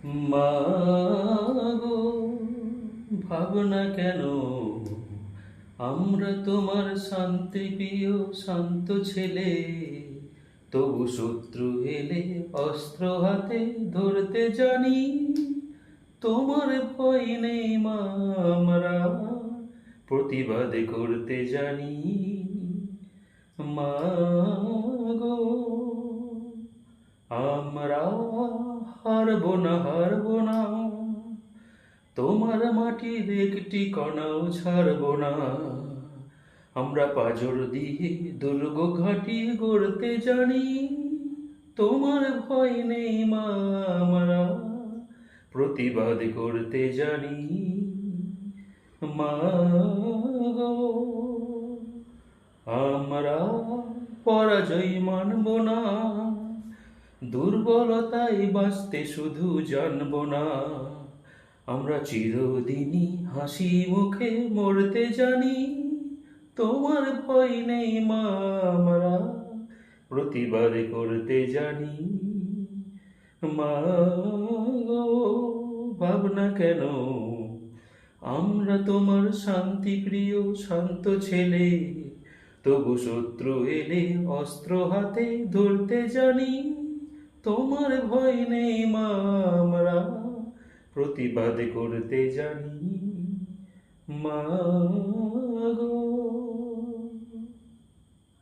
মা গো, ভাবনা কেন? আমরা তোমার শান্তিপ্রিয় শান্ত ছেলে, তবু শত্রু এলে অস্ত্র হাতে ধরতে জানি। তোমার ভয় নেই মা, আমরা প্রতিবাদ করতে জানি। মা গো, আমরা হারবো না, হারবো না, তোমার মাটির একটি কণাও ছাড়বো না। আমরা পাঁজর দিয়ে দুর্গ ঘাঁটি গড়তে জানি। তোমার ভয় নেই মা, আমরা প্রতিবাদ করতে জানি। মা গো, আমরা পরাজয় মানব না, দুর্বলতায় বাঁচতে শুধু জানবো না। আমরা চিরদিনই হাসি মুখে মরতে জানি। তোমার ভয় নেই মা, আমরা প্রতিবাদ করতে জানি। মা গো, ভাবনা কেন? আমরা তোমার শান্তিপ্রিয় শান্ত ছেলে, তবু শত্রু এলে অস্ত্র হাতে ধরতে জানি। তোমার ভয় নেই মা, আমরা প্রতিবাদ করতে জানি। মা গো।